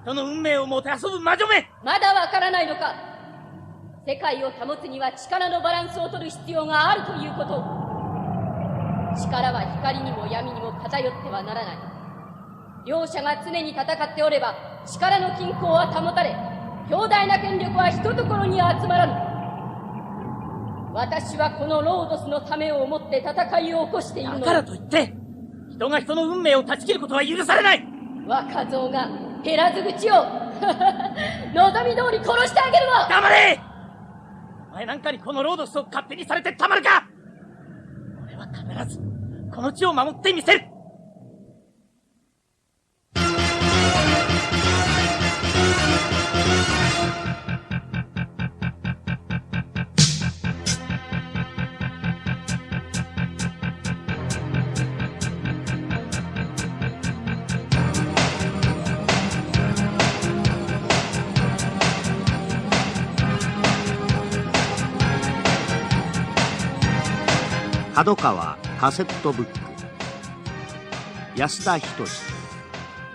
人の運命をもてあそぶ魔女め。まだわからないのか。世界を保つには力のバランスを取る必要があるということ。力は光にも闇にも偏ってはならない。両者が常に戦っておれば力の均衡は保たれ、強大な権力はひとところに集まらぬ。私はこのロードスのためを思って戦いを起こしているのだ。だからといって人が人の運命を断ち切ることは許されない。若造が減らず口を望み通り殺してあげるわ。黙れ。お前なんかにこのロードスを勝手にされてたまるか。俺は必ずこの地を守ってみせる。角川カセットブック、安田仁、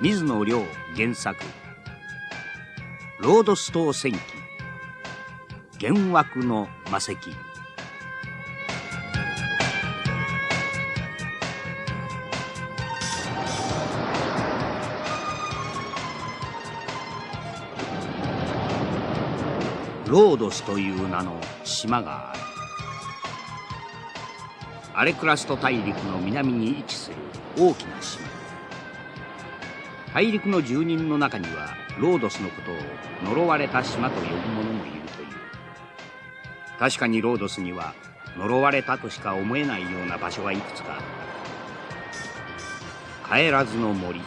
水野良原作、ロードス島戦記、幻惑の魔石。ロードスという名の島がある。アレクラスト大陸の南に位置する大きな島。大陸の住人の中にはロードスのことを呪われた島と呼ぶ者もいるという。確かにロードスには呪われたとしか思えないような場所がいくつかある。帰らずの森、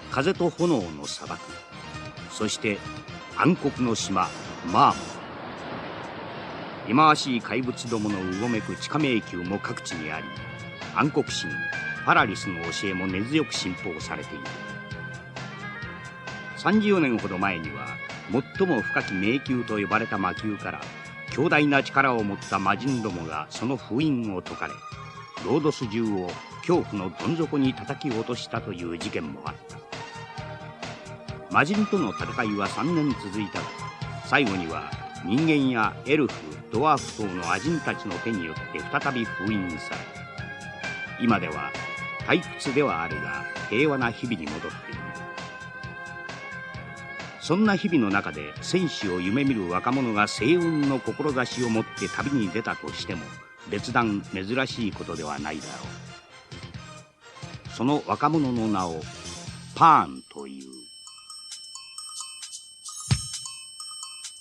風と炎の砂漠、そして暗黒の島マーモン。忌まわしい怪物どものうごめく地下迷宮も各地にあり、暗黒神パラリスの教えも根強く信奉されている。30年ほど前には最も深き迷宮と呼ばれた魔宮から強大な力を持った魔人どもがその封印を解かれ、ロードス中を恐怖のどん底に叩き落としたという事件もあった。魔人との戦いは3年続いたが、最後には人間やエルフ、ドワーフ等の亜人たちの手によって再び封印され、今では退屈ではあるが平和な日々に戻っている。そんな日々の中で戦士を夢見る若者が星雲の志を持って旅に出たとしても別段珍しいことではないだろう。その若者の名をパーンという。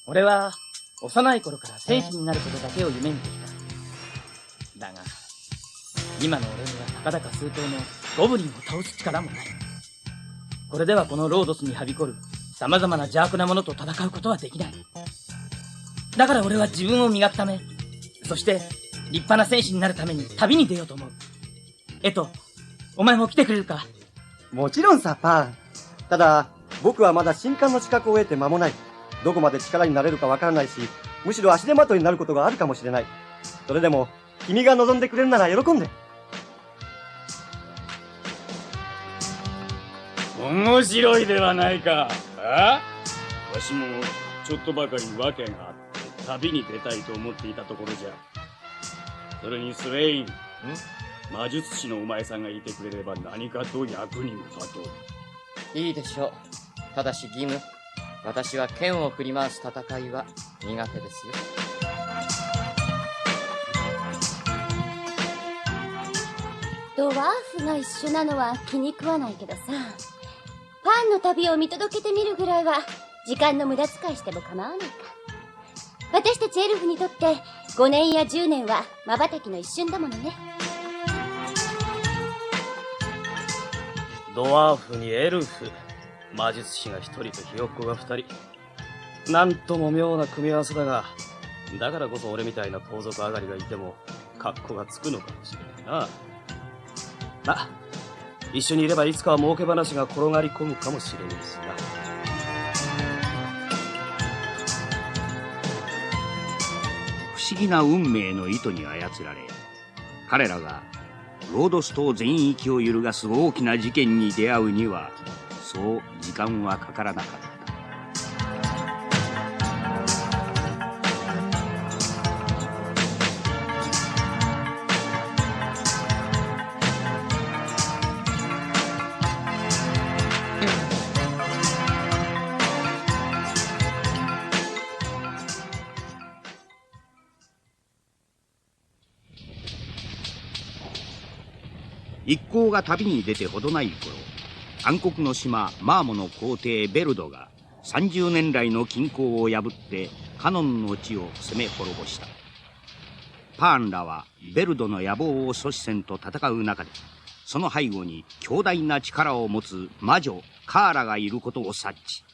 俺は幼い頃から戦士になることだけを夢見てきた。だが今の俺にはたかだか数頭のゴブリンを倒す力もない。これではこのロードスにはびこる様々な邪悪なものと戦うことはできない。だから俺は自分を磨くため、そして立派な戦士になるために旅に出ようと思う。お前も来てくれるか？もちろんさ、パン。ただ僕はまだ神官の資格を得て間もない。どこまで力になれるかわからないし、むしろ足手まといになることがあるかもしれない。それでも君が望んでくれるなら喜んで。面白いではないか。わしもちょっとばかり訳があって旅に出たいと思っていたところじゃ。それにスウェイン、魔術師のお前さんがいてくれれば何かと役に立とう。いいでしょう。ただし義務。私は剣を振り回す戦いは苦手ですよ。ドワーフが一緒なのは気に食わないけどさ、パンの旅を見届けてみるぐらいは時間の無駄遣いしても構わないか。私たちエルフにとって5年や10年は瞬きの一瞬だものね。ドワーフにエルフ、魔術師が1人とひよっこが2人。なんとも妙な組み合わせだが、だからこそ俺みたいな盗賊上がりがいても格好がつくのかもしれないな。ま、一緒にいればいつかは儲け話が転がり込むかもしれないしな。不思議な運命の糸に操られ、彼らがロードス島全域を揺るがす大きな事件に出会うにはそう時間はかからなかった。一行が旅に出てほどない頃、暗黒の島マーモの皇帝ベルドが30年来の均衡を破ってカノンの地を攻め滅ぼした。パーンらはベルドの野望を阻止せんと戦う中で、その背後に強大な力を持つ魔女カーラがいることを察知。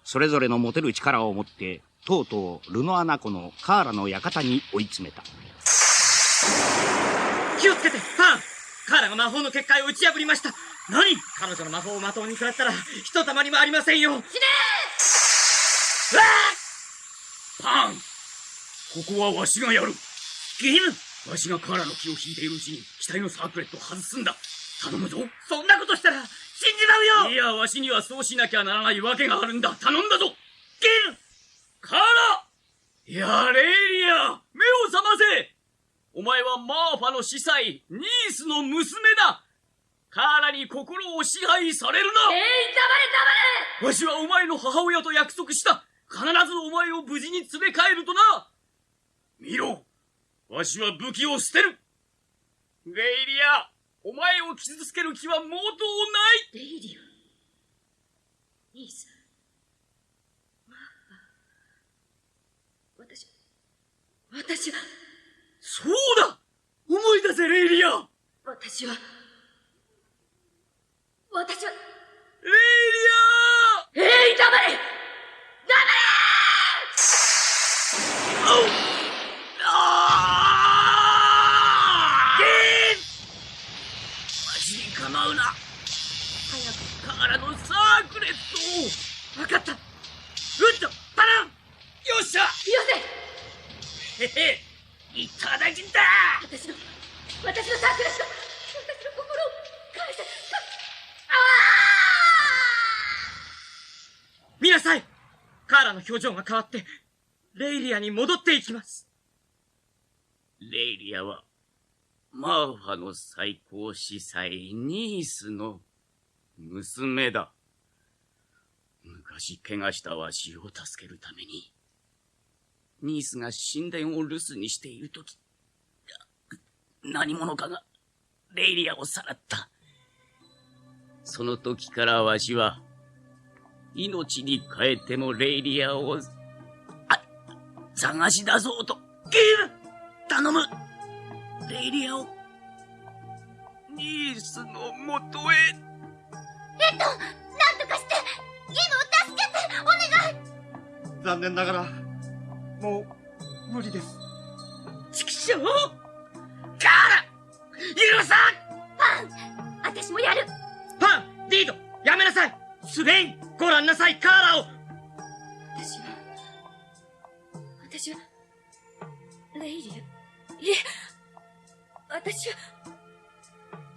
それぞれの持てる力を持ってとうとうルノアナ湖のカーラの館に追い詰めた。気をつけて、パン。カーラが魔法の結界を打ち破りました。何？彼女の魔法を的に食らったらひとたまりもありませんよ。死ねー！パン、ここはわしがやる。ギム！わしがカーラの気を引いているうちに機体のサークレットを外すんだ。頼むぞ。そんなことしたら死んじまうよ。いや、わしにはそうしなきゃならないわけがあるんだ。頼んだぞ。ギム！カーラ！いや、レイリア、目を覚ませ。お前はマーファの司祭、ニースの娘だ。カーラに心を支配されるな。黙れ黙れ。わしはお前の母親と約束した。必ずお前を無事に連れ帰るとな。見ろ、わしは武器を捨てる。レイリア、お前を傷つける気は毛頭ない。レイリア、ニース、マーファ、私はそうだ、思い出せレイリア。私はレイリア。黙れ黙れ。わしに構うな。早くカーラのサークレットを。分かった。ウッド、パラン。よっしゃ。よせ。へへ、いただきだ。私のサークレット、私の心を返せ。見なさい。カーラの表情が変わってレイリアに戻っていきます。レイリアはマーファの最高司祭ニースの娘だ。昔怪我したわしを助けるためにニースが神殿を留守にしているとき、何者かがレイリアをさらった。その時からわしは命に変えてもレイリアを探し出そうと。ギム、頼む。レイリアをニースのもとへ。なんとかしてギムを助けて、お願い。残念ながらもう無理です。チキショー！カーラ！許さん！パン、私もやる。パン、ディード、やめなさい。スレイン、ご覧なさい、カーラを。私はレイリア、いえ、私は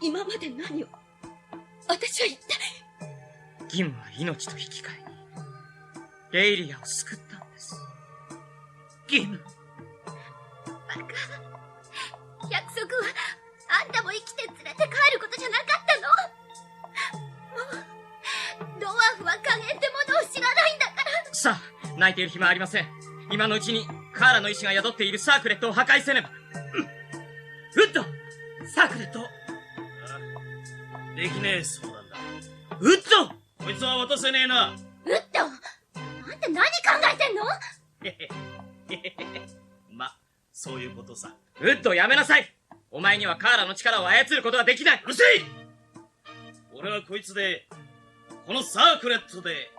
今まで何を、私は一体。ギムは命と引き換えにレイリアを救ったんです。ギム。バカ。約束はあんたも生きて連れて帰ることじゃなかったの？もうドワーフは加減ってものを知らないんだから。さあ、泣いている暇はありません。今のうちにカーラの意志が宿っているサークレットを破壊せねば。ウッド、サークレット。できねえそうなんだ。ウッド、こいつは渡せねえな。ウッド、あんた何考えてんの？ま、そういうことさ。ウッド、やめなさい。お前にはカーラの力を操ることができない。うるせえ！俺はこいつで、このサークレットで、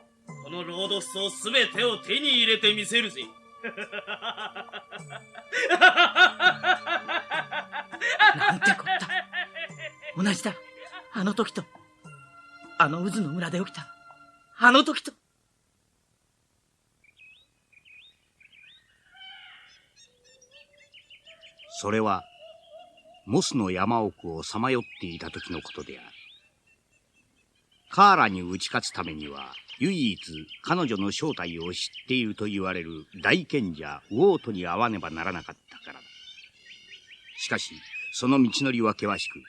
このロードストすべてを手に入れてみせるぜ。なんてこった。同じだ。あの時と。あの渦の村で起きた。あの時と。それはモスの山奥をさまよっていた時のことである。カーラに打ち勝つためには唯一彼女の正体を知っていると言われる大賢者ウォートに会わねばならなかったからだ。しかしその道のりは険しく、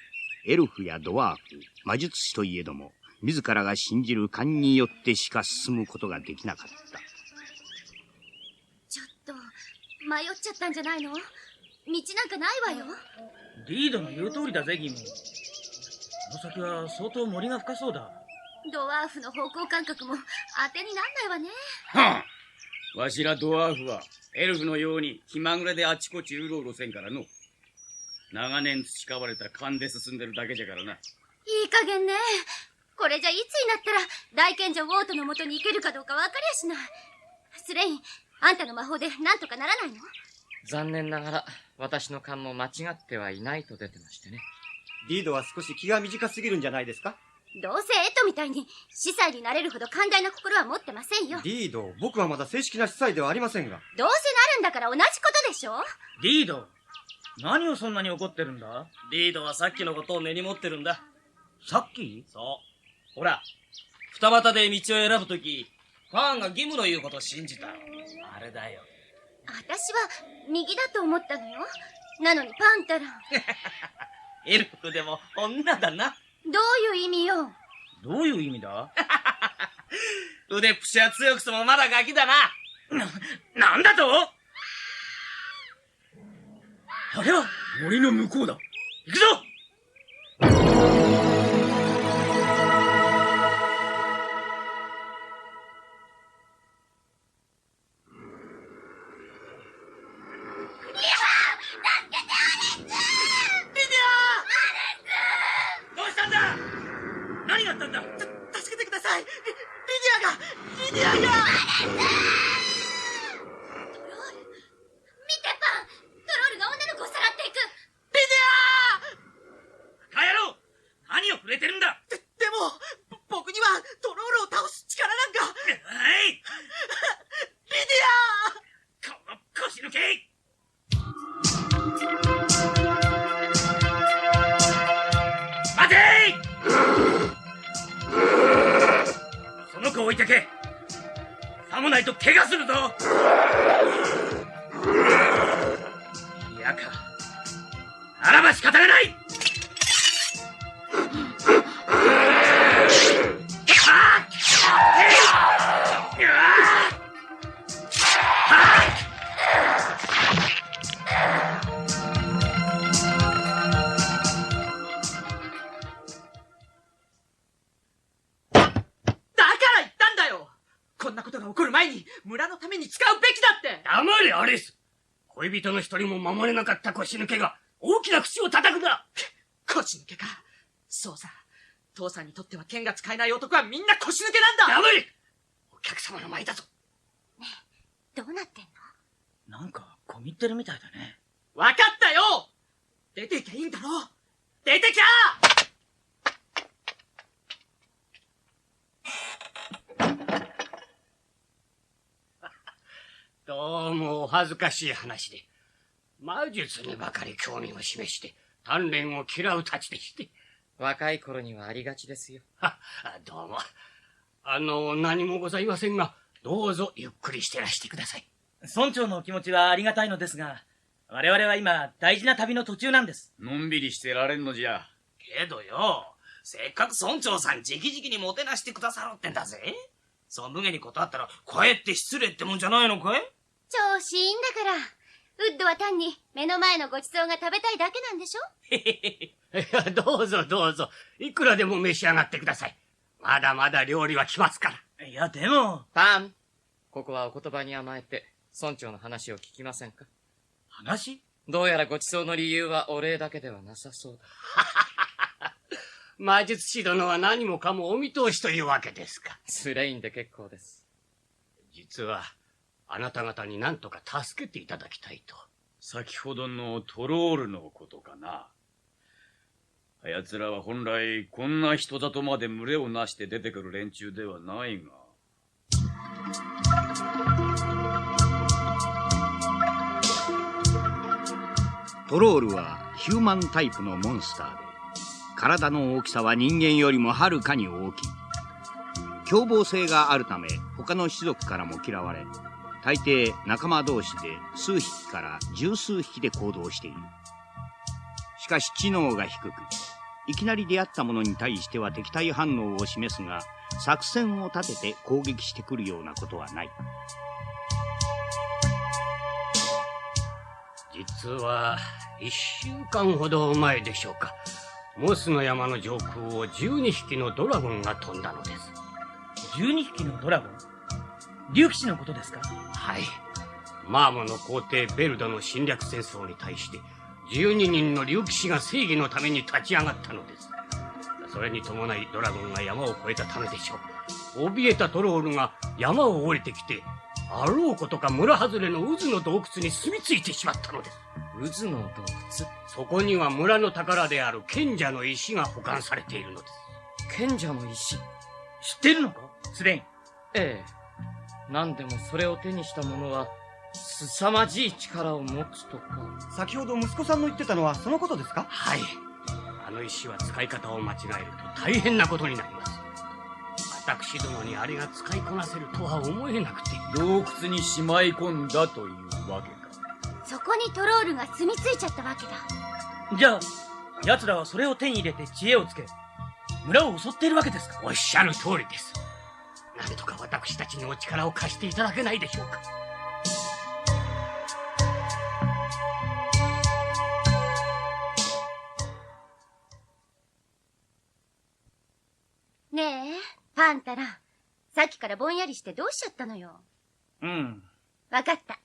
エルフやドワーフ、魔術師といえども自らが信じる勘によってしか進むことができなかった。ちょっと迷っちゃったんじゃないの？道なんかないわよ。リードの言う通りだぜ、ギム。この先は相当森が深そうだ。ドワーフの方向感覚も当てになんないわね。はあ、わしらドワーフはエルフのように気まぐれであちこちうろうろせんからの。長年培われた勘で進んでるだけじゃからな。いい加減ね。これじゃいつになったら大賢者ウォートの元に行けるかどうか分かりやしない。スレイン、あんたの魔法でなんとかならないの？残念ながら私の勘も間違ってはいないと出てましてね。リードは少し気が短すぎるんじゃないですか？どうせエトみたいに司祭になれるほど寛大な心は持ってませんよ。リード、僕はまだ正式な司祭ではありませんが。どうせなるんだから同じことでしょ。リード、何をそんなに怒ってるんだ？リードはさっきのことを根に持ってるんだ。さっき？そう。ほら、二股で道を選ぶとき、ファンが義務の言うことを信じた。あれだよ。私は右だと思ったのよ。なのにパンタラン。エルフでも女だな。どういう意味よ。どういう意味だ？腕っぷしは強くてもまだガキだな。なんだと？あれは森の向こうだ。行くぞ！置いてけ。さもないと怪我するぞ。いやか、ならば仕方がない。村のために使うべきだって。黙れアリス。恋人の一人も守れなかった腰抜けが大きな口を叩くな。腰抜けか。そうさ、父さんにとっては剣が使えない男はみんな腰抜けなんだ。黙れ。お客様の前だぞ。ねえ、どうなってんの？なんか込み入ってるみたいだね。わかったよ。出てきゃいいんだろ。出てきゃ。どうもお恥ずかしい話で、魔術にばかり興味を示して鍛錬を嫌うたちでして。若い頃にはありがちですよ。どうも。何もございませんが、どうぞゆっくりしてらしてください。村長のお気持ちはありがたいのですが、我々は今大事な旅の途中なんです。のんびりしてられんのじゃ。けどよ、せっかく村長さん直々にもてなしてくださろうってんだぜ。その無下に断ったらかえって失礼ってもんじゃないのかい？調子いいんだから。ウッドは単に目の前のごちそうが食べたいだけなんでしょ？へへ。どうぞどうぞ。いくらでも召し上がってください。まだまだ料理は来ますから。いやでも。パン、ここはお言葉に甘えて村長の話を聞きませんか？話？どうやらごちそうの理由はお礼だけではなさそうだ。魔術師殿は何もかもお見通しというわけですか？スレインで結構です。実はあなた方に何とか助けていただきたいと。先ほどのトロールのことかな。あやつらは本来こんな人里まで群れをなして出てくる連中ではないが。トロールはヒューマンタイプのモンスターで、体の大きさは人間よりもはるかに大きい。凶暴性があるため他の種族からも嫌われ、大抵仲間同士で数匹から十数匹で行動している。しかし知能が低く、いきなり出会った者に対しては敵対反応を示すが、作戦を立てて攻撃してくるようなことはない。実は1週間ほど前でしょうか、モスの山の上空を12匹のドラゴンが飛んだのです。12匹のドラゴン？竜騎士のことですか？はい。マーモの皇帝ベルダの侵略戦争に対して12人の竜騎士が正義のために立ち上がったのです。それに伴いドラゴンが山を越えたためでしょう。怯えたトロールが山を降りてきて、あろうことか村外れの渦の洞窟に住み着いてしまったのです。渦の洞窟？そこには村の宝である賢者の石が保管されているのです。賢者の石？知ってるのかスレイン？ええ。何でもそれを手にした者は凄まじい力を持つとか。先ほど息子さんの言ってたのはそのことですか？はい。あの石は使い方を間違えると大変なことになります。私どもにあれが使いこなせるとは思えなくて。洞窟にしまい込んだというわけか。そこにトロールが住み着いちゃったわけだ。じゃあ奴らはそれを手に入れて知恵をつけ、村を襲っているわけですか？おっしゃる通りです。なんとか私たちにお力を貸していただけないでしょうか。ねえ、パンタラン。さっきからぼんやりしてどうしちゃったのよ。うん。わかった。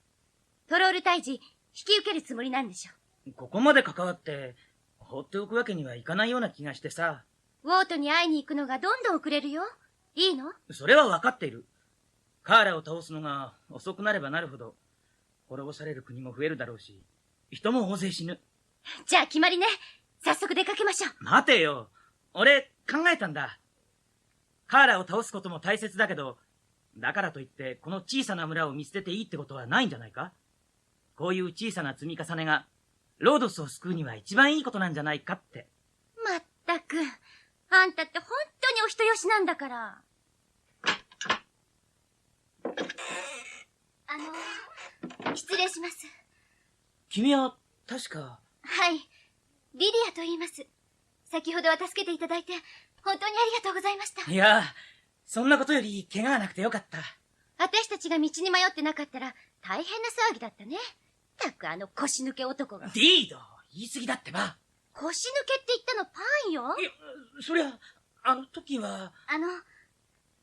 トロール退治、引き受けるつもりなんでしょ。ここまで関わって放っておくわけにはいかないような気がしてさ。ウォートに会いに行くのがどんどん遅れるよ。いいの？それは分かっている。カーラを倒すのが遅くなればなるほど滅ぼされる国も増えるだろうし、人も大勢死ぬ。じゃあ決まりね。早速出かけましょう。待てよ。俺考えたんだ。カーラを倒すことも大切だけど、だからといってこの小さな村を見捨てていいってことはないんじゃないか？こういう小さな積み重ねがロードスを救うには一番いいことなんじゃないかって。まったく、あんたって本当にお人よしなんだから。失礼します。君は確か。はい、リリアと言います。先ほどは助けていただいて本当にありがとうございました。いや、そんなことより怪我がなくてよかった。私たちが道に迷ってなかったら大変な騒ぎだったね。たくあの腰抜け男が。ディード、言い過ぎだってば。腰抜けって言ったのパンよ。いや、そりゃあの時は。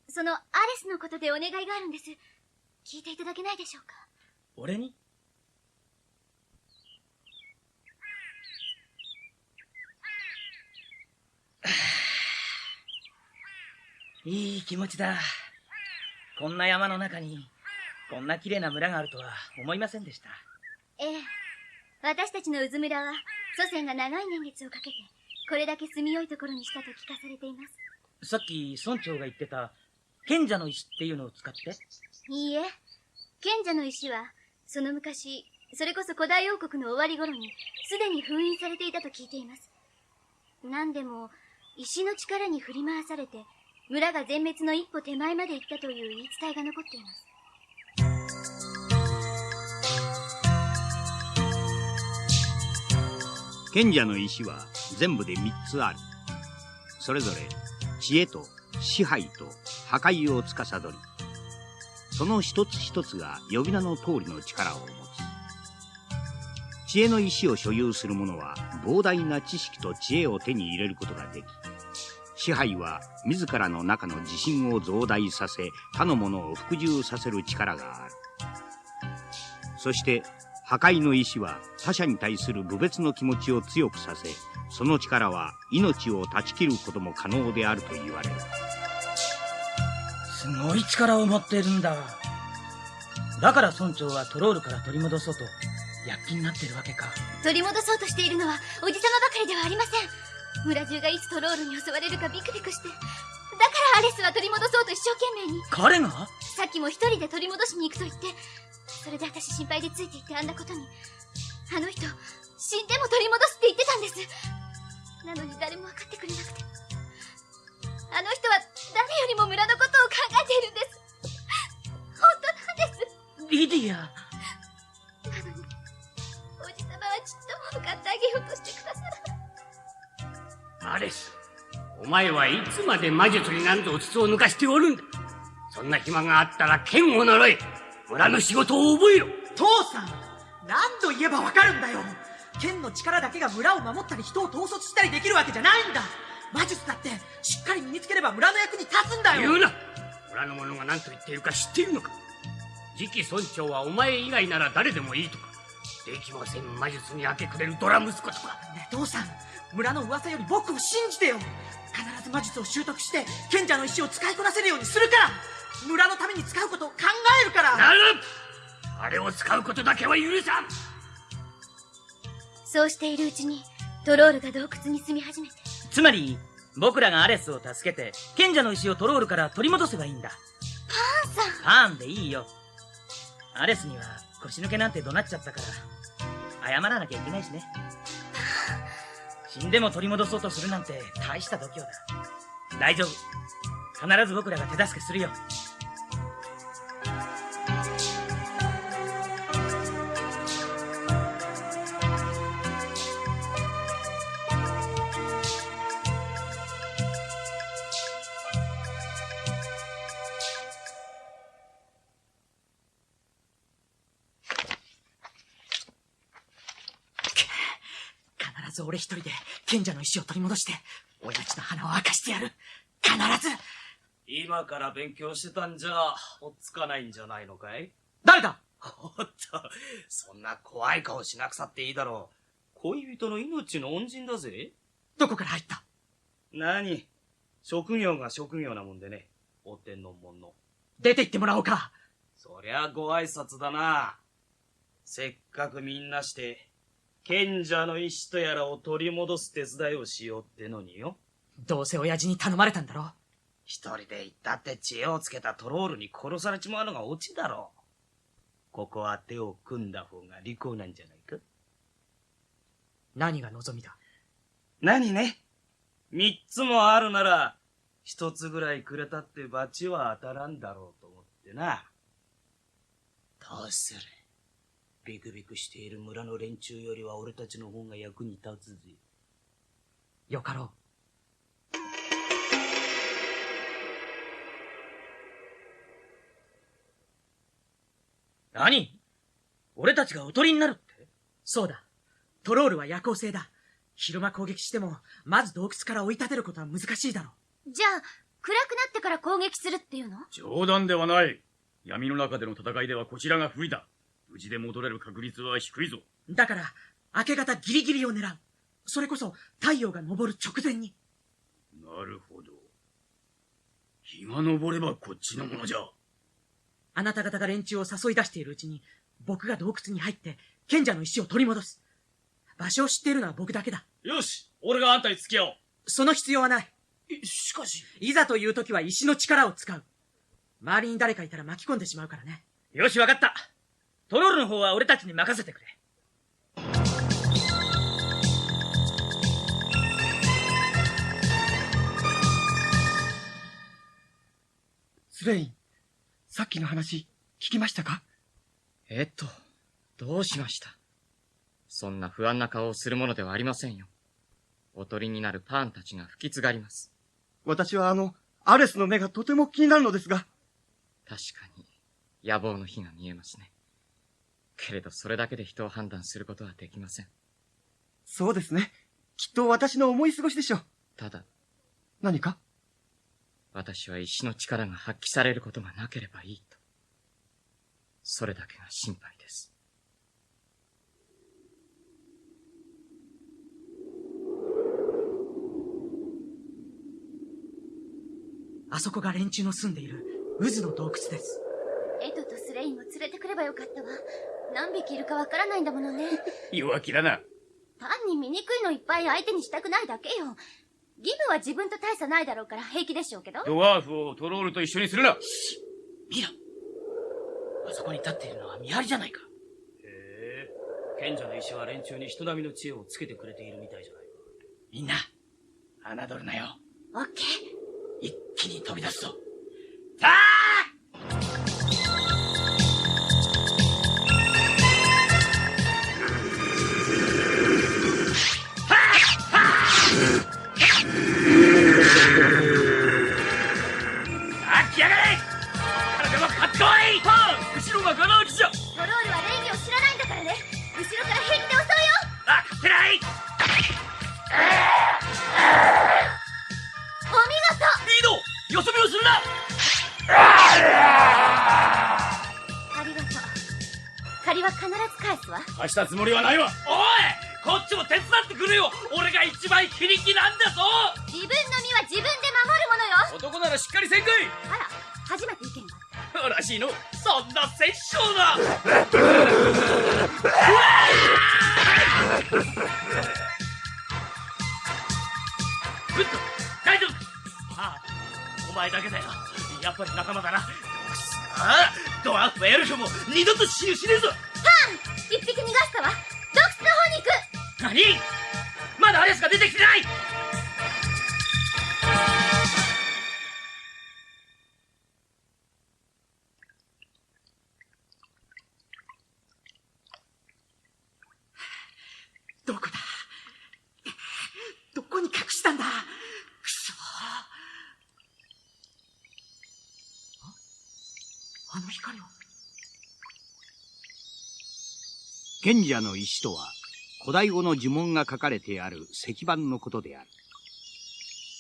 そのアレスのことでお願いがあるんです。聞いていただけないでしょうか？俺に？いい気持ちだ。こんな山の中にこんな綺麗な村があるとは思いませんでした。ええ、私たちのうず村は祖先が長い年月をかけてこれだけ住みよいところにしたと聞かされています。さっき村長が言ってた賢者の石っていうのを使って？いいえ、賢者の石はその昔、それこそ古代王国の終わり頃にすでに封印されていたと聞いています。何でも石の力に振り回されて村が全滅の一歩手前まで行ったという言い伝えが残っています。賢者の石は全部で3つある。それぞれ知恵と支配と破壊を司り、その一つ一つが呼び名の通りの力を持つ。知恵の石を所有する者は膨大な知識と知恵を手に入れることができ、支配は自らの中の自信を増大させ、他の者を服従させる力がある。そして破壊の石は他者に対する侮蔑の気持ちを強くさせ、その力は命を断ち切ることも可能であると言われる。すごい力を持っているんだ。だから村長はトロールから取り戻そうと躍起になってるわけか。取り戻そうとしているのはおじさまばかりではありません。村中がいつトロールに襲われるかビクビクして、だからアレスは取り戻そうと一生懸命に。彼が？さっきも一人で取り戻しに行くと言って、それで私心配でついていってあんなことに。あの人死んでも取り戻すって言ってたんです。なのに誰も分かってくれなくて、あの人は誰よりも村のことを考ちっとも向かってあげようとしてくださらない。アレス、お前はいつまで魔術になんぞ筒を抜かしておるんだ。そんな暇があったら剣を習え。村の仕事を覚えろ。父さん、何度言えばわかるんだよ。剣の力だけが村を守ったり人を統率したりできるわけじゃないんだ。魔術だってしっかり身につければ村の役に立つんだよ。言うな。村の者が何と言っているか知っているのか。次期村長はお前以外なら誰でもいいとか、できません魔術に明け暮れるドラ息子とか。ねえ父さん、村の噂より僕を信じてよ。必ず魔術を習得して賢者の石を使いこなせるようにするから。村のために使うことを考えるから。なる。あれを使うことだけは許さん。そうしているうちにトロールが洞窟に住み始めて。つまり僕らがアレスを助けて賢者の石をトロールから取り戻せばいいんだ。パンさん。パンでいいよ。アレスには腰抜けなんて怒鳴っちゃったから謝らなきゃいけないしね。死んでも取り戻そうとするなんて大した度胸だ。大丈夫。必ず僕らが手助けするよ。必ず俺一人で賢者の石を取り戻して親父の鼻を明かしてやる。必ず。今から勉強してたんじゃ追っつかないんじゃないのかい？誰だ？おっと、そんな怖い顔しなくさっていいだろう。恋人の命の恩人だぜ。どこから入った？何？職業が職業なもんでね。お天のもんの。出て行ってもらおうか。そりゃご挨拶だな。せっかくみんなして賢者の石とやらを取り戻す手伝いをしようってのによ。どうせ親父に頼まれたんだろ。一人で行ったって知恵をつけたトロールに殺されちまうのがオチだろう。ここは手を組んだ方が利口なんじゃないか。何が望みだ？何ね。3つもあるなら1つぐらいくれたって罰は当たらんだろうと思ってな。どうする？ビクビクしている村の連中よりは俺たちの方が役に立つぜ。よかろう。何？俺たちがおとりになるって？そうだ。トロールは夜行性だ。昼間攻撃してもまず洞窟から追い立てることは難しいだろう。じゃあ暗くなってから攻撃するっていうの？冗談ではない。闇の中での戦いではこちらが不利だ。無事で戻れる確率は低いぞ。だから明け方ギリギリを狙う。それこそ太陽が昇る直前に。なるほど。日が昇ればこっちのものじゃ。あなた方が連中を誘い出しているうちに僕が洞窟に入って賢者の石を取り戻す。場所を知っているのは僕だけだ。よし、俺があんたに付き合おう。その必要はない。しかし。いざという時は石の力を使う。周りに誰かいたら巻き込んでしまうからね。よし、わかった。トロールの方は俺たちに任せてくれ。スレイン、さっきの話聞きましたか？どうしました？そんな不安な顔をするものではありませんよ。おとりになるパーンたちが吹き継がります。私はアレスの目がとても気になるのですが。確かに野望の火が見えますね。けれどそれだけで人を判断することはできません。そうですね。きっと私の思い過ごしでしょう。ただ、何か？私は石の力が発揮されることがなければいいと。それだけが心配です。あそこが連中の住んでいる渦の洞窟です。エトとスレインを連れてくればよかったわ。何匹いるかわからないんだものね。弱気だな。単に醜いのいっぱい相手にしたくないだけよ。ギブは自分と大差ないだろうから平気でしょうけど。ドワーフをトロールと一緒にするな。見ろ。あそこに立っているのは見張りじゃないか。へえ、賢者の石は連中に人並みの知恵をつけてくれているみたいじゃないか。みんな、侮るなよ。オッケー。一気に飛び出すぞ。貸したつもりはないわ。おい、こっちも手伝ってくれよ。俺が一番非力なんだぞ。自分の身は自分で守るものよ。男ならしっかりせんかい。あら、初めて意見が。らしいの。そんな殺生だ。グッド、大丈夫。ああ、お前だけだよ。やっぱり仲間だな。くそー、ドワーフもエルフも二度と死ぬしねえぞ。パン、一匹逃がしたわ。洞窟の方に行く。何？まだアレスが出てきてない。どこだ？どこに隠したんだ？くそ。あの光は。賢者の石とは古代語の呪文が書かれてある石板のことである。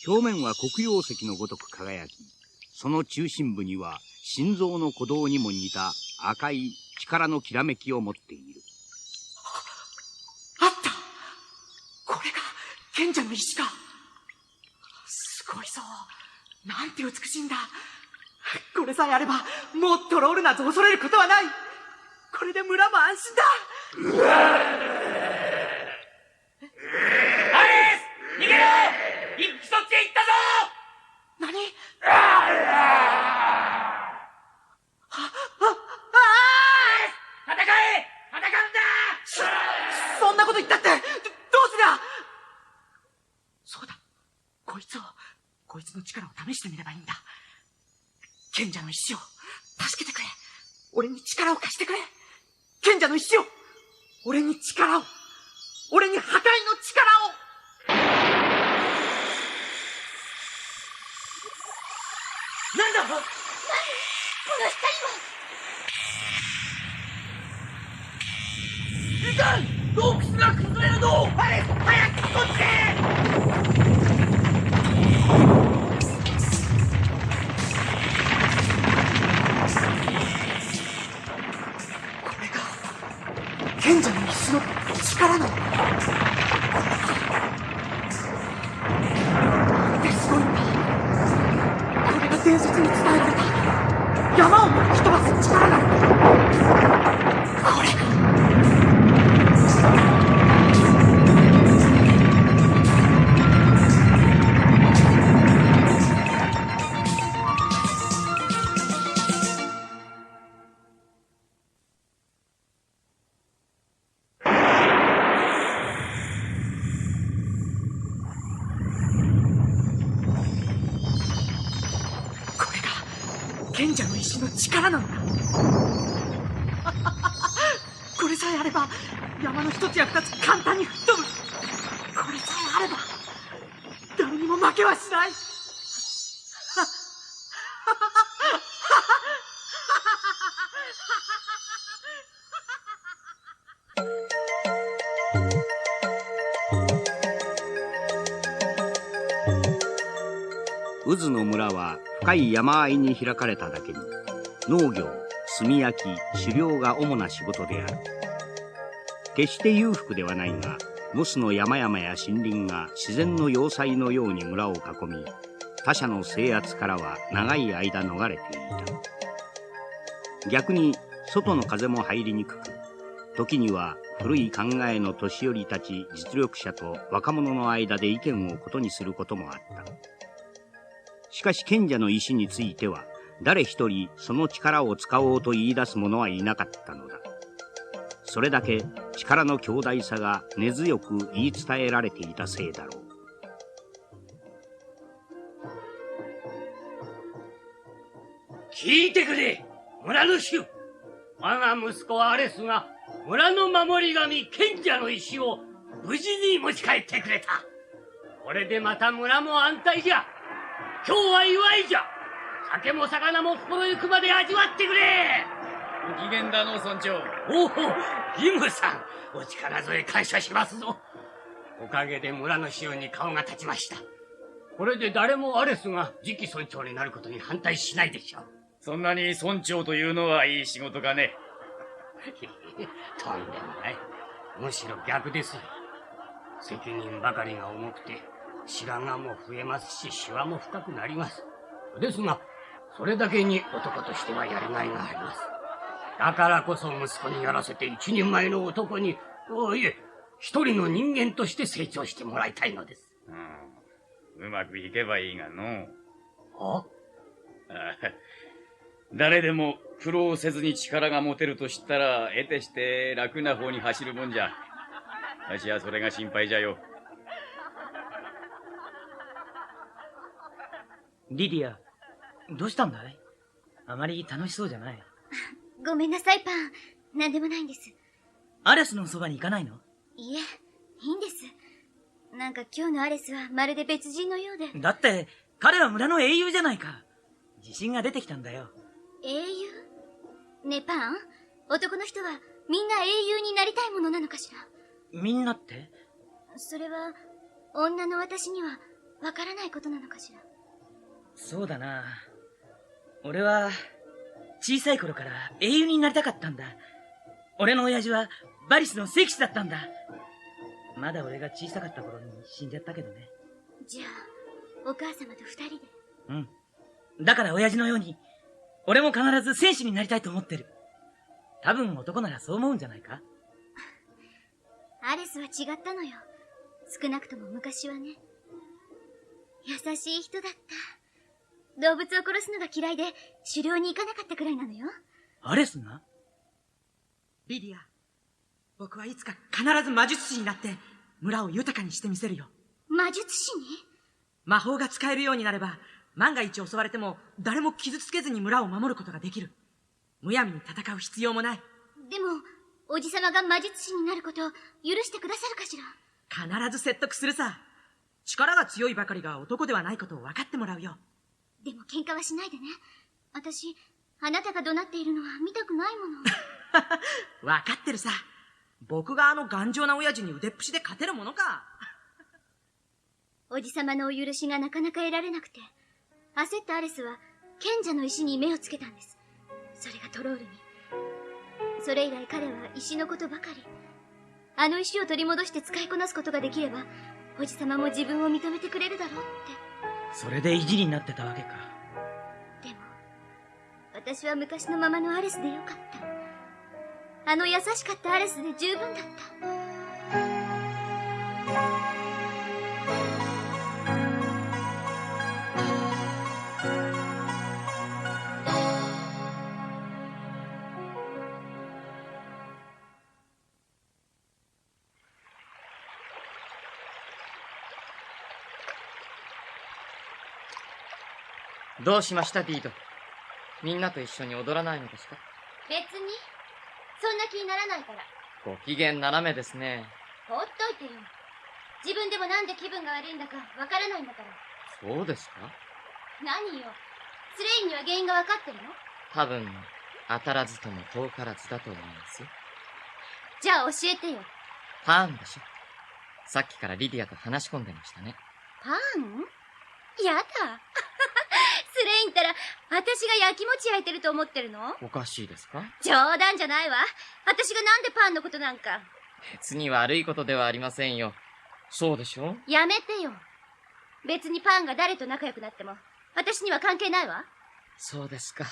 表面は黒曜石のごとく輝き、その中心部には心臓の鼓動にも似た赤い力のきらめきを持っている。あった！これが賢者の石か。すごいぞ。なんて美しいんだ。これさえあれば、もうトロールなど恐れることはない。これで村も安心だ。アレス、逃げろ！一匹そっちへ行ったぞ！何？戦え！戦うんだ！そんなこと言ったって、どうすりゃ。そうだ。こいつの力を試してみればいいんだ。賢者の石を助けてくれ。俺に力を貸してくれ。賢者の石を、俺に力を、俺に破壊の力を。なんだ？この光は。いかん！洞窟が崩れるぞ！アレス、早くこっちへ！賢者の石の力なのか。なんてすごいんだ。これが伝説に伝えられた山を吹き飛ばす力なの。これが賢者の石の力なのか。これさえあれば山の一つや二つ簡単に吹っ飛ぶ。これさえあれば誰にも負けはしない。渦の村は深い山あいに開かれただけに、農業、炭焼き、狩猟が主な仕事である。決して裕福ではないが、モスの山々や森林が自然の要塞のように村を囲み、他者の制圧からは長い間逃れていた。逆に外の風も入りにくく、時には古い考えの年寄りたち実力者と若者の間で意見を異にすることもあった。しかし賢者の石については誰一人その力を使おうと言い出す者はいなかったのだ。それだけ力の強大さが根強く言い伝えられていたせいだろう。聞いてくれ、村の主。我が息子アレスが村の守り神賢者の石を無事に持ち帰ってくれた。これでまた村も安泰じゃ。今日は祝いじゃ。酒も魚も心ゆくまで味わってくれ。ご機嫌だの村長。おお、リムさん、お力添え感謝しますぞ。おかげで村の衆に顔が立ちました。これで誰もアレスが次期村長になることに反対しないでしょう。そんなに村長というのはいい仕事かね。とんでもない。むしろ逆ですよ。責任ばかりが重くて、白髪も増えますし、シワも深くなります。ですが、それだけに男としてはやりがいがあります。だからこそ息子にやらせて一人前の男に、いえ、一人の人間として成長してもらいたいのです。うまくいけばいいがの。あ誰でも苦労せずに力が持てると知ったら、得てして楽な方に走るもんじゃ。私はそれが心配じゃよ。リディア、どうしたんだい？あまり楽しそうじゃない。ごめんなさい、パン。なんでもないんです。アレスのそばに行かないの？いえ、いいんです。なんか今日のアレスはまるで別人のようで。だって、彼は村の英雄じゃないか。自信が出てきたんだよ。英雄？ねえ、パン。男の人はみんな英雄になりたいものなのかしら？みんなって？それは、女の私にはわからないことなのかしら？そうだな。俺は、小さい頃から英雄になりたかったんだ。俺の親父はバリスの聖騎士だったんだ。まだ俺が小さかった頃に死んじゃったけどね。じゃあ、お母様と二人で。うん。だから親父のように、俺も必ず戦士になりたいと思ってる。多分男ならそう思うんじゃないか？アレスは違ったのよ。少なくとも昔はね。優しい人だった。動物を殺すのが嫌いで狩猟に行かなかったくらいなのよ。アレスが？リディア、僕はいつか必ず魔術師になって村を豊かにしてみせるよ。魔術師に？魔法が使えるようになれば、万が一襲われても誰も傷つけずに村を守ることができる。むやみに戦う必要もない。でも、おじさまが魔術師になることを許してくださるかしら？必ず説得するさ。力が強いばかりが男ではないことを分かってもらうよ。でも喧嘩はしないでね。私、あなたが怒鳴っているのは見たくないもの。分かってるさ。僕があの頑丈な親父に腕っぷしで勝てるものか。おじさまのお許しがなかなか得られなくて、焦ったアレスは賢者の石に目をつけたんです。それがトロールに。それ以来彼は石のことばかり。あの石を取り戻して使いこなすことができれば、おじさまも自分を認めてくれるだろうって。それで意地になってたわけか。でも、私は昔のままのアレスでよかった。あの優しかったアレスで十分だった。どうしましたディード？みんなと一緒に踊らないのですか？別にそんな気にならないから。ご機嫌斜めですね。ほっといてよ。自分でもなんで気分が悪いんだかわからないんだから。そうですか？何よ。スレインには原因がわかってるの？多分当たらずとも遠からずだと思いますよ。じゃあ教えてよ。パンでしょ。さっきからリディアと話し込んでましたね。パン？やだ。スレインったら私が焼きもち焼いてると思ってるの？おかしいですか？冗談じゃないわ。私がなんでパンのことなんか。別に悪いことではありませんよ。そうでしょ？やめてよ。別にパンが誰と仲良くなっても私には関係ないわ。そうですか。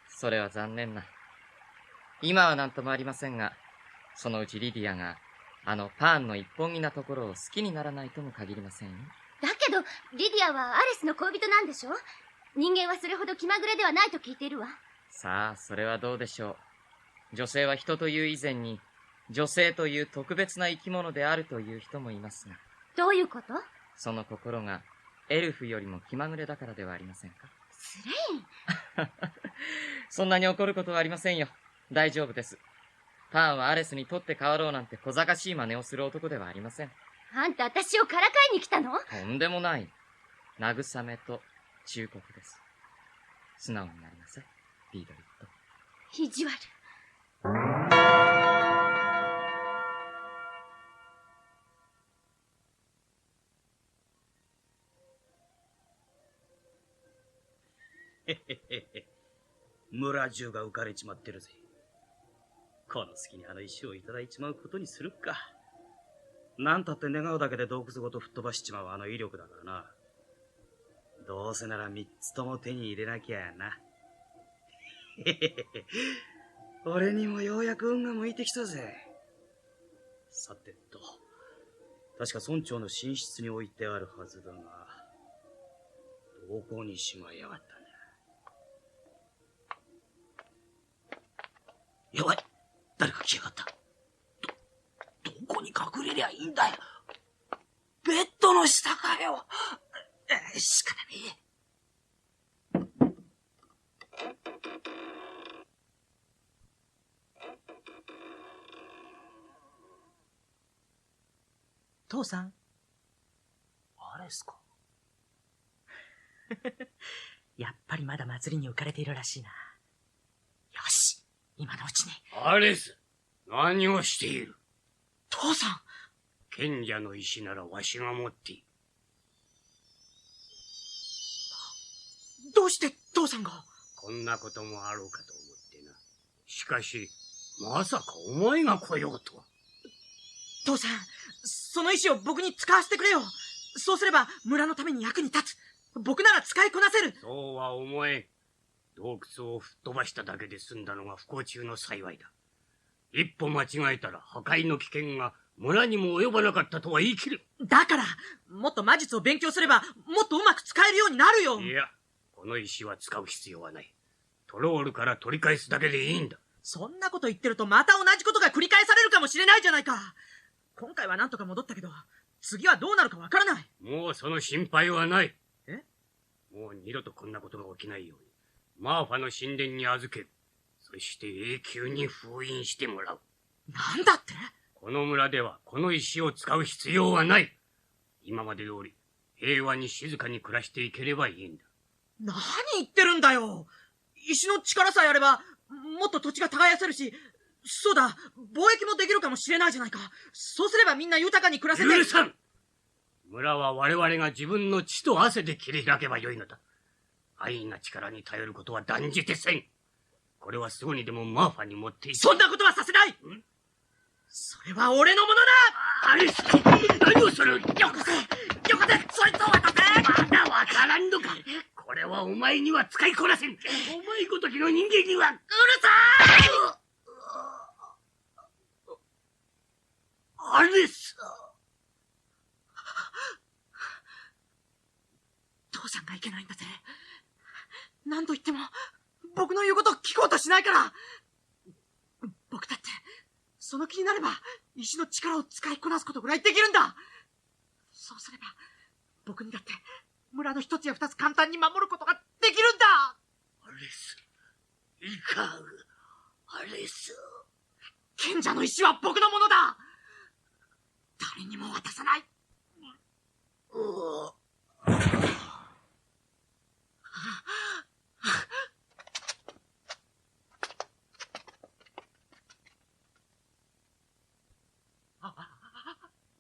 それは残念な。今は何ともありませんが、そのうちリディアがあのパンの一本気なところを好きにならないとも限りませんよ。だけどリディアはアレスの恋人なんでしょ？人間はそれほど気まぐれではないと聞いているわ。さあ、それはどうでしょう。女性は人という以前に、女性という特別な生き物であるという人もいますが。どういうこと？その心がエルフよりも気まぐれだからではありませんか？スレインそんなに怒ることはありませんよ。大丈夫です。パンはアレスに取って代わろうなんて小賢しい真似をする男ではありません。あんた私をからかいに来たの？とんでもない。慰めと忠告です。素直になりなさい、ビードリット。意地悪。村中が浮かれちまってるぜ。この隙にあの石をいただいちまうことにするか。なんたって願うだけで洞窟ごと吹っ飛ばしちまうあの威力だからな。どうせなら3つとも手に入れなきゃやな。へへへへ。俺にもようやく運が向いてきたぜ。さてと、確か村長の寝室に置いてあるはずだが、どこにしまいやがったんだ。やばい、誰か来やがった。どこに隠れりゃいいんだよ。ベッドの下かよ。仕方ねえ。父さん。あれっすか。やっぱりまだ祭りに浮かれているらしいな。よし、今のうちに。アレス、何をしている？父さん。賢者の石ならわしが持っている。どうして父さんが？こんなこともあろうかと思ってな。しかし、まさかお前が来ようとは。父さん、その石を僕に使わせてくれよ。そうすれば村のために役に立つ。僕なら使いこなせる。そうは思えん。洞窟を吹っ飛ばしただけで済んだのが不幸中の幸いだ。一歩間違えたら破壊の危険が村にも及ばなかったとは言い切る。だから、もっと魔術を勉強すれば、もっとうまく使えるようになるよ。いや、この石は使う必要はない。トロールから取り返すだけでいいんだ。そんなこと言ってるとまた同じことが繰り返されるかもしれないじゃないか。今回はなんとか戻ったけど、次はどうなるかわからない。もうその心配はない。え？もう二度とこんなことが起きないように、マーファの神殿に預ける。そして永久に封印してもらう。なんだって？この村ではこの石を使う必要はない。今まで通り、平和に静かに暮らしていければいいんだ。何言ってるんだよ。石の力さえあれば、もっと土地が耕せるし、そうだ、貿易もできるかもしれないじゃないか。そうすればみんな豊かに暮らせて。許さん！村は我々が自分の血と汗で切り開けばよいのだ。安易な力に頼ることは断じてせん。これはすぐにでもマーファに持っていく。そんなことはさせない！それは俺のものだ！アリス！何をする！よこせ！よこせ！そいつを渡せ！まだわからんのか！これはお前には使いこなせん。お前ごときの人間には。うるさい！アリス！父さんがいけないんだぜ。何度言っても、僕の言うことを聞こうとしないから。僕だって、その気になれば、石の力を使いこなすことぐらいできるんだ。そうすれば、僕にだって、村の一つや二つ簡単に守ることができるんだ。アリス、いかん。アリス。賢者の石は僕のものだ。誰にも渡さない。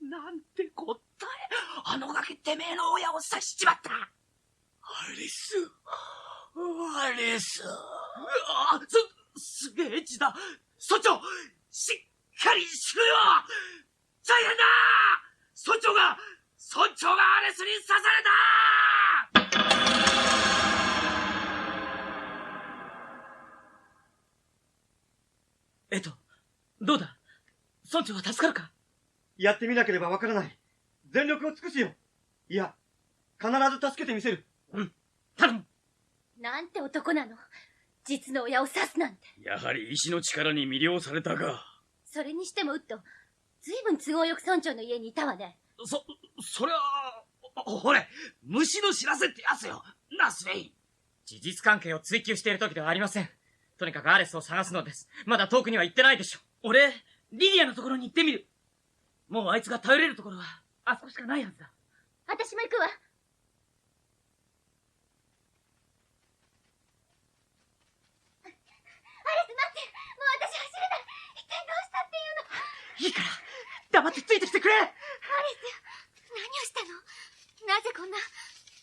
なんてこったい。あのガキてめえの親を刺しちまった。アリス。アリス。すげえ血だ。村長、しっかりしろよ。大変だ。村長がアレスに刺された。どうだ？村長は助かるか？やってみなければわからない。全力を尽くすよ。いや、必ず助けてみせる。頼む。なんて男なの。実の親を刺すなんて。やはり石の力に魅了されたか。それにしてもウッド、ずいぶん都合よく村長の家にいたわね。それは、ほれ、虫の知らせってやつよ。な、スレイン。事実関係を追求している時ではありません。とにかくアレスを探すのです。まだ遠くには行ってないでしょ。俺、リディアのところに行ってみる。もうあいつが頼れるところは、あそこしかないはずだ。私も行くわ。アレス待って、もう私走れない。一体どうしたっていうの。いいから、黙ってついてきてくれ。アレス、何をしたの？なぜこんな逃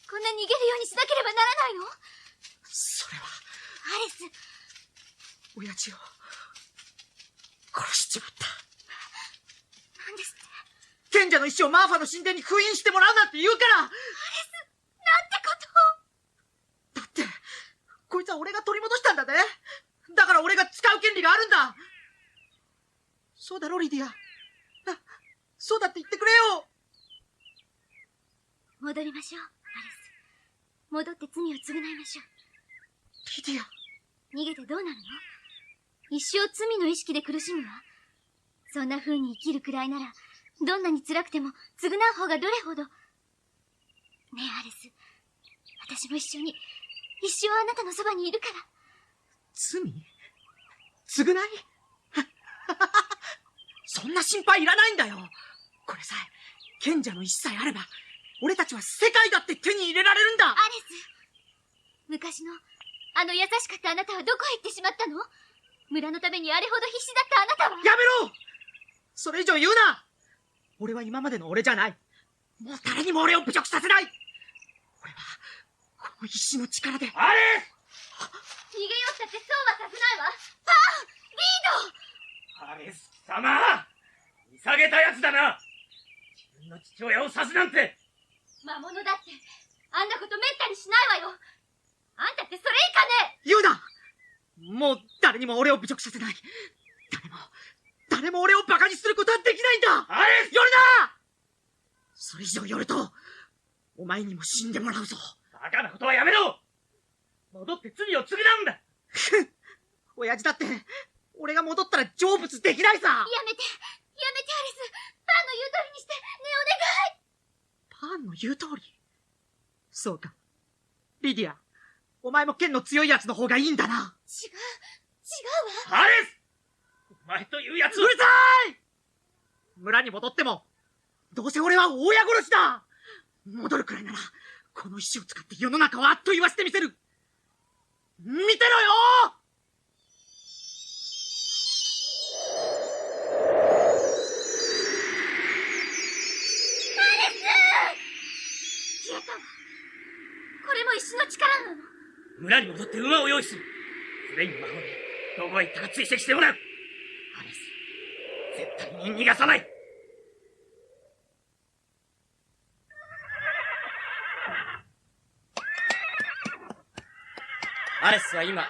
げるようにしなければならないの？それは、アレス、親父を、殺しちまった。何ですって？賢者の石をマーファの神殿に封印してもらうなんて言うから。アレス、なんてことを。だって、こいつは俺が取り戻したんだぜ。だから俺が使う権利があるんだ。そうだろ、リディア。そうだって言ってくれよ。戻りましょう、アレス。戻って罪を償いましょう。リディア。逃げてどうなるの？一生罪の意識で苦しむわ。そんな風に生きるくらいなら、どんなに辛くても償う方がどれほど。ねえ、アレス。私も一緒に、一生あなたのそばにいるから。罪？償い？そんな心配いらないんだよ。これさえ、賢者の石さえあれば、俺たちは世界だって手に入れられるんだ。アレス。昔の、あの優しかったあなたはどこへ行ってしまったの？村のためにあれほど必死だったあなたは。やめろ！それ以上言うな！俺は今までの俺じゃない。もう誰にも俺を侮辱させない！俺は、この石の力で。あれ！逃げようったってそうはさせないわ。パー！リード！アレス貴様！見下げたやつだな！自分の父親を刺すなんて！魔物だって、あんなことめったにしないわよ。あんたってそれ以下ね！言うな！もう誰にも俺を侮辱させない。誰も俺をバカにすることはできないんだ！アレス！寄るな！それ以上寄ると、お前にも死んでもらうぞ。バカなことはやめろ！戻って罪を償うんだ！親父だって、俺が戻ったら成仏できないさ！やめて、アレス。パンの言う通りにして、ね、お願い。パンの言う通り。そうか。リディア、お前も剣の強いやつの方がいいんだな。違うわ。アレス！お前というやつ！うるさい！村に戻っても、どうせ俺は親殺しだ！戻るくらいなら、この石を使って世の中をあっと言わせてみせる！見てろよ！消えたわ。これも石の力なの。村に戻って馬を用意する。フレイの魔法でどこへ行ったか追跡してもらう。アレス、絶対に逃がさない。アレスは今、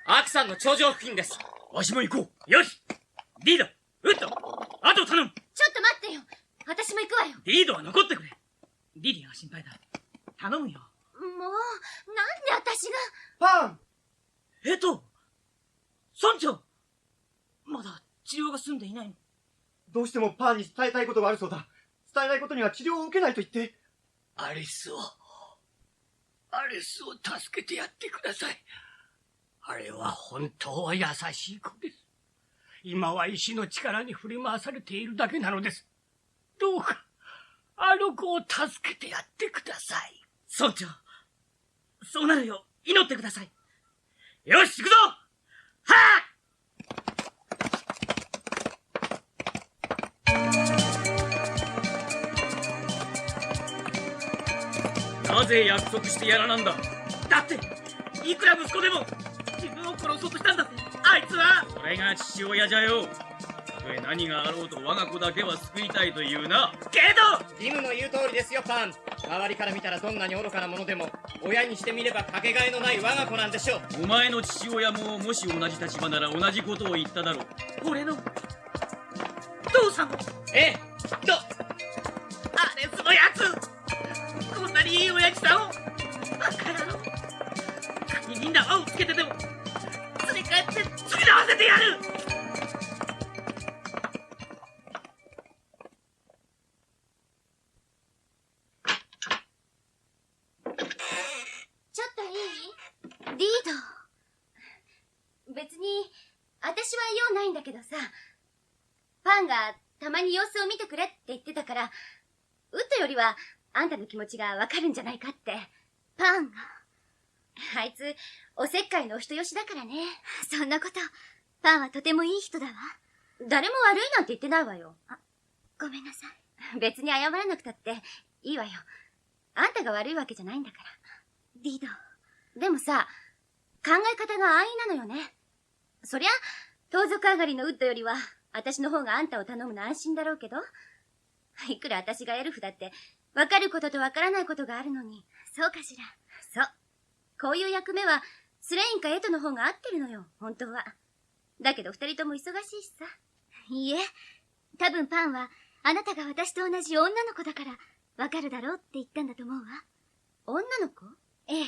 アーク山の頂上付近です。わしも行こう。よし！リード、ウッド、あと頼む。ちょっと待ってよ。私も行くわよ。リードは残ってくれ。リディアが心配だ。頼むよ。もう、なんで私が。パン！村長！まだ治療が済んでいないの？どうしてもパーに伝えたいことがあるそうだ。伝えないことには治療を受けないと言って。アレスを助けてやってください。あれは本当は優しい子です。今は石の力に振り回されているだけなのです。どうか、あの子を助けてやってください。村長、そうなるよう祈ってください。よし、行くぞ！はあ！なぜ約束してやらなんだ？だって、いくら息子でも自分を殺そうとしたんだって、あいつは！それが父親じゃよ。たとえ何があろうと我が子だけは救いたいというな。けど！リムの言う通りですよ、パン。周りから見たらどんなに愚かなものでも、親にしてみればかけがえのない我が子なんでしょう。お前の父親ももし同じ立場なら同じことを言っただろう。俺の父さんも。ええ、どあれそのやつ、こんなにいい親父さんを、バカ野郎。鍵に縄をつけてでも連れ帰って償わせてやる。ちょっといい？リード。別に、私は用ないんだけどさ、パンがたまに様子を見てくれって言ってたから、ウッドよりはあんたの気持ちがわかるんじゃないかって。パンが。あいつ、おせっかいのお人よしだからね。そんなこと、パンはとてもいい人だわ。誰も悪いなんて言ってないわよ。ごめんなさい。別に謝らなくたっていいわよ。あんたが悪いわけじゃないんだから。リード。でもさ、考え方が安易なのよね。そりゃ、盗賊上がりのウッドよりは、私の方があんたを頼むの安心だろうけど。いくら私がエルフだって、わかることとわからないことがあるのに。そうかしら。そう。こういう役目は、スレインかエトの方が合ってるのよ、本当は。だけど二人とも忙しいしさ。いいえ、多分パンは、あなたが私と同じ女の子だから、わかるだろうって言ったんだと思うわ。女の子？ええ。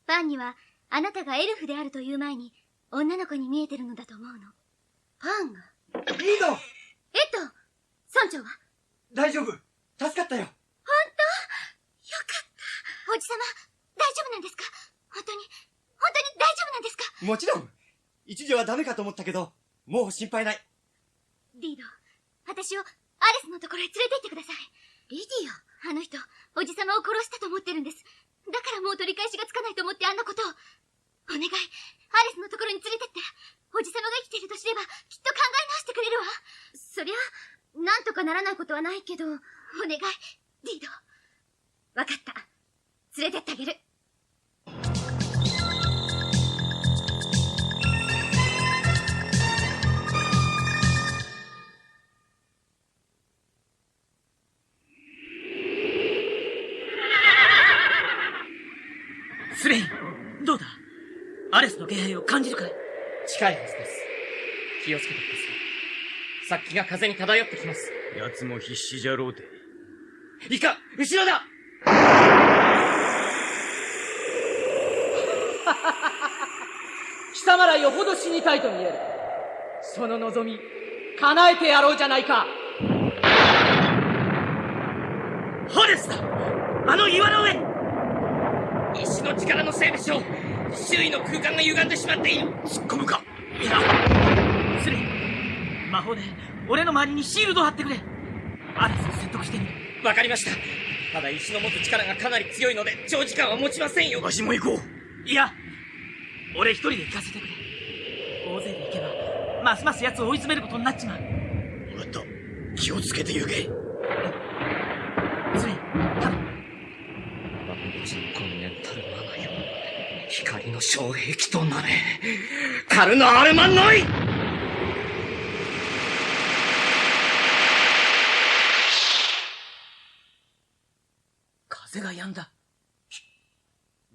パンには、あなたがエルフであるという前に、女の子に見えてるのだと思うの。パンが。リード！村長は大丈夫。助かったよ。本当？よかった。おじさま、大丈夫なんですか？本当に大丈夫なんですか？もちろん。一時はダメかと思ったけど、もう心配ない。リード、私をアレスのところへ連れて行ってください。リディア。あの人、おじさまを殺したと思ってるんです。だからもう取り返しがつかないと思ってあんなことを。お願い、アレスのところに連れてって。おじさまが生きていると知れば、きっと考え直してくれるわ。そりゃ、なんとかならないことはないけど、お願い、リード。わかった。連れてってあげる。スレイン、どうだ？アレスの気配を感じるかい？近いはずです。気をつけてください。殺気が風に漂ってきます。奴も必死じゃろうて。いか、後ろだ！貴様らよほど死にたいと見える。その望み、叶えてやろうじゃないか。ハレスだ！あの岩の上！石の力のせいでしょう。周囲の空間が歪んでしまっている。突っ込むか？いや、スレイ、魔法で俺の周りにシールドを貼ってくれ。アレスを説得してみる。わかりました。ただ石の持つ力がかなり強いので長時間は持ちませんよ。わしも行こう。いや、俺一人で行かせてくれ。大勢で行けばますます奴を追い詰めることになっちまう。分かった。気をつけて行け。スレイ、頼む。万物の根源たるマナよ、光の障壁となれ。カルノアルマンノイ！風が止んだ。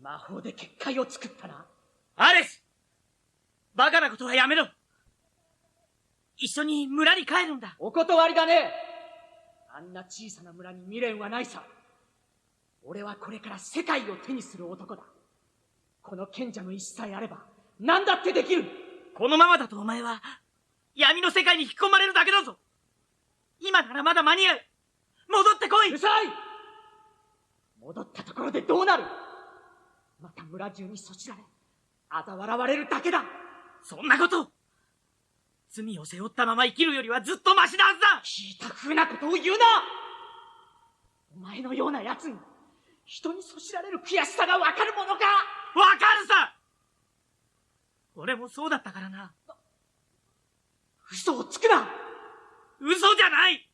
魔法で結界を作ったな。アレス！バカなことはやめろ。一緒に村に帰るんだ。お断りだね。あんな小さな村に未練はないさ。俺はこれから世界を手にする男だ。この賢者の意志さえあれば何だってできる。このままだとお前は闇の世界に引き込まれるだけだぞ。今ならまだ間に合う。戻ってこい。うるさい。戻ったところでどうなる。また村中にそしられ嘲笑われるだけだ。そんなこと、罪を背負ったまま生きるよりはずっとマシなはずだ。聞いた風なことを言うな。お前のような奴に人にそしられる悔しさがわかるものか。わかるさ。俺もそうだったからな。嘘をつくな。嘘じゃない。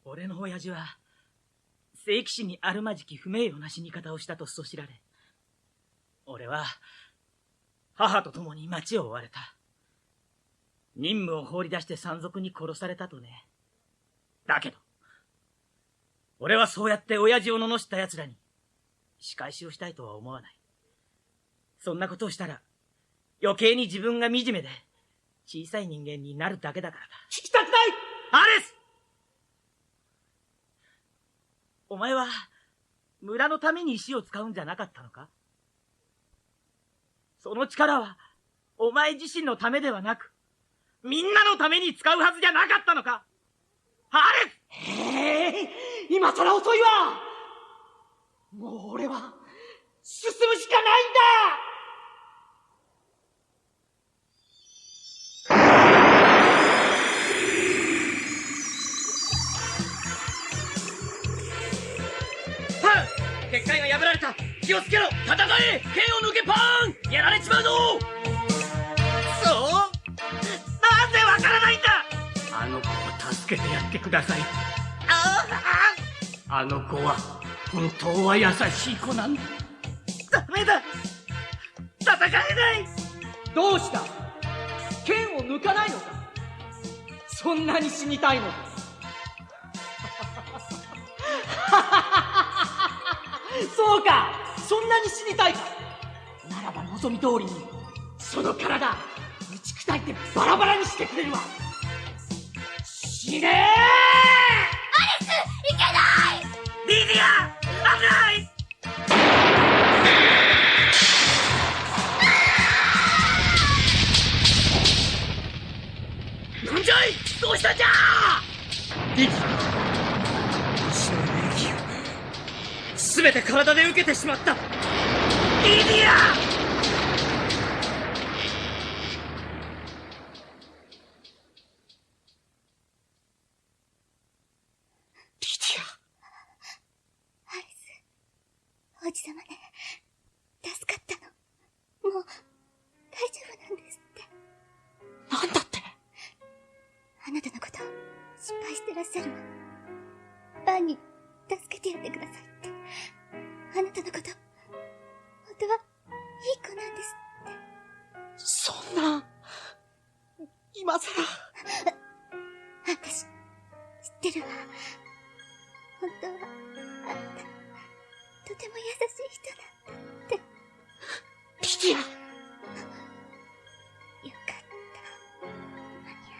俺の親父は聖騎士にあるまじき不名誉な死に方をしたとそしられ、俺は母と共に町を追われた。任務を放り出して山賊に殺されたとね。だけど俺はそうやって親父を罵った奴らに仕返しをしたいとは思わない。そんなことをしたら余計に自分が惨めで小さい人間になるだけだからだ。聞きたくない。アレス！お前は村のために石を使うんじゃなかったのか？その力はお前自身のためではなく、みんなのために使うはずじゃなかったのか？アレス！今さら遅いわ。もう俺は進むしかないんだ。結界が破られた。気をつけろ。戦え。剣を抜けパーン。やられちまうぞ。そう？なんでわからないんだ。あの子を助けてやってください。あの子は本当は優しい子なんだ。ダメだ。戦えない。どうした？剣を抜かないのか。そんなに死にたいのです。そうか、そんなに死にたいか。ならば望み通りにその体打ち砕いてバラバラにしてくれるわ。死ねー。アリス、いけない。リディア、危ない。なんじゃい、どうしたんじゃ。リディア、私のエネルギーを全て体で受けてしまった。リディア。王子様ね、助かったの。もう大丈夫なんですって。なんだって。あなたのこと心配してらっしゃるわ。バンに助けてやってくださいって。あなたのこと本当はいい子なんですって。そんな、今さら。私知ってるわ。本当はあんたとても優しい人なんだって。リディア。よかった、間に合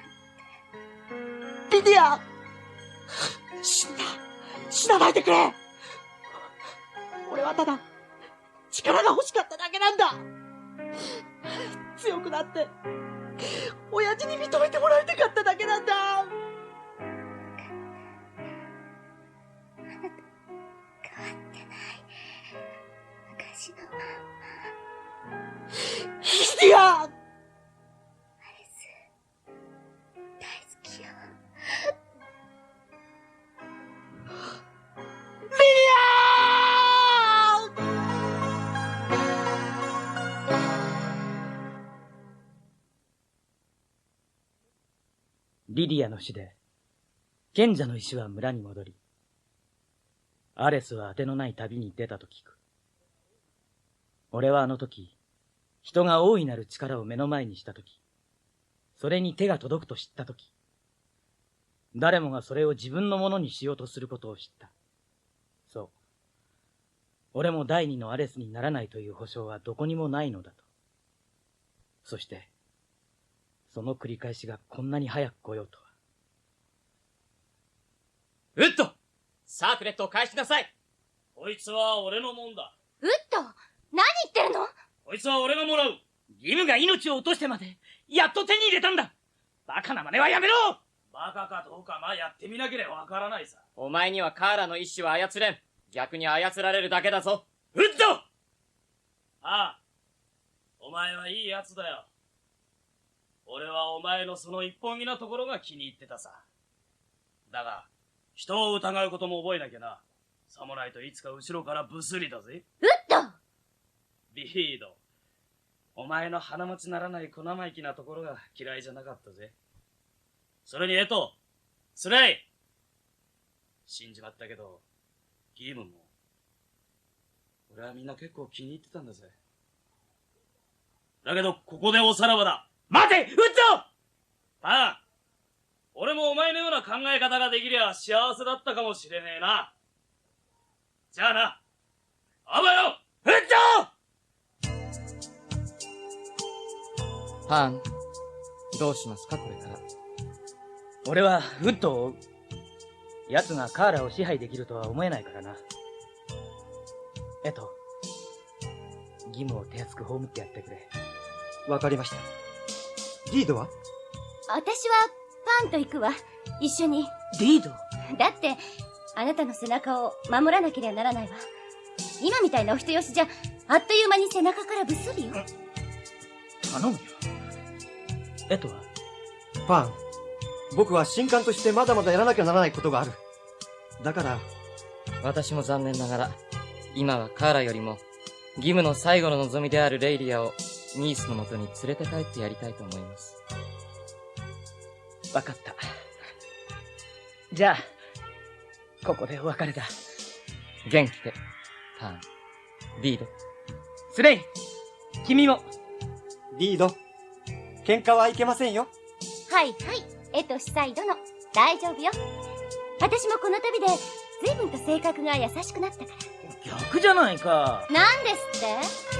って。リディア、死なないでくれ。俺はただ力が欲しかっただけなんだ。強くなって親父に認めてもらいたかっただけなんだ。昔のリディア。アリス大好きよ。リディア。リディアの死で賢者の石は村に戻り、アレスは当てのない旅に出たと聞く。俺はあの時、人が大いなる力を目の前にした時、それに手が届くと知った時、誰もがそれを自分のものにしようとすることを知った。そう。俺も第二のアレスにならないという保証はどこにもないのだと。そして、その繰り返しがこんなに早く来ようとは。ウッド、サークレットを返しなさい。こいつは俺のもんだ。ウッド、何言ってるの。こいつは俺がもらう。ギムが命を落としてまでやっと手に入れたんだ。バカな真似はやめろ。バカかどうかやってみなければわからないさ。お前にはカーラの意志は操れん。逆に操られるだけだぞ。ウッド。ああ、お前はいいやつだよ。俺はお前のその一本気なところが気に入ってたさ。だが人を疑うことも覚えなきゃな。さもないといつか後ろからブスリだぜ。ウッド。ビード、お前の鼻持ちならない小生意気なところが嫌いじゃなかったぜ。それにエト、スレイ、死んじまったけどギームも俺はみんな結構気に入ってたんだぜ。だけどここでおさらばだ。待て、ウッド。パン、俺もお前のような考え方ができりゃ幸せだったかもしれねえな。じゃあな、あばよ、ウッド。パン、どうしますかこれから。俺はウッドを追う。奴がカーラを支配できるとは思えないからな。義務を手厚く葬ってやってくれ。わかりました。リードは？私はパンと行くわ。一緒に。リード？だってあなたの背中を守らなければならないわ。今みたいなお人よしじゃあっという間に背中からブスリよ。頼むよ。は？パン、僕は神官としてまだまだやらなきゃならないことがある。だから。私も残念ながら、今はカーラよりも、義務の最後の望みであるレイリアをニースのもとに連れて帰ってやりたいと思います。わかった。じゃあ、ここでお別れだ。元気で、パン、リード。スレイ、君も。リード。喧嘩はいけませんよ。はいはい、エトシサイ殿、大丈夫よ。私もこの旅で随分と性格が優しくなったから。逆じゃないか。なんですっ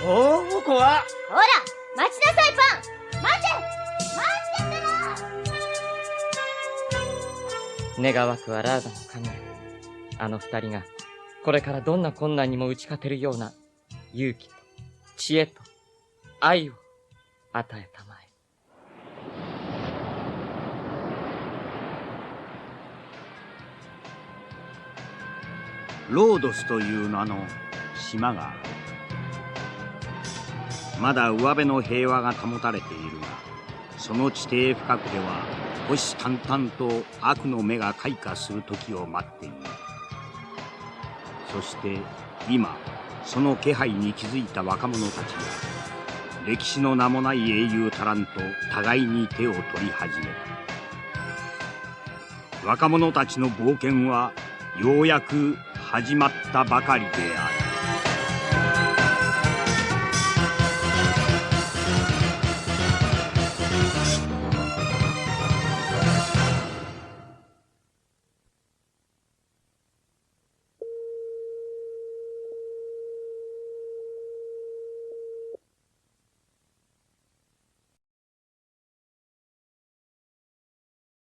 て？おお、怖っ。ほら、待ちなさい、パン。待て願わくはラーダの神が、あの二人がこれからどんな困難にも打ち勝てるような勇気と知恵と愛を与えたまえ。ロードスという名の島がある。まだ上辺の平和が保たれているが、その地底深くでは虎視眈々と悪の目が開花する時を待っている。そして今その気配に気づいた若者たちが歴史の名もない英雄たらんと互いに手を取り始めた。若者たちの冒険はようやく始まったばかりである。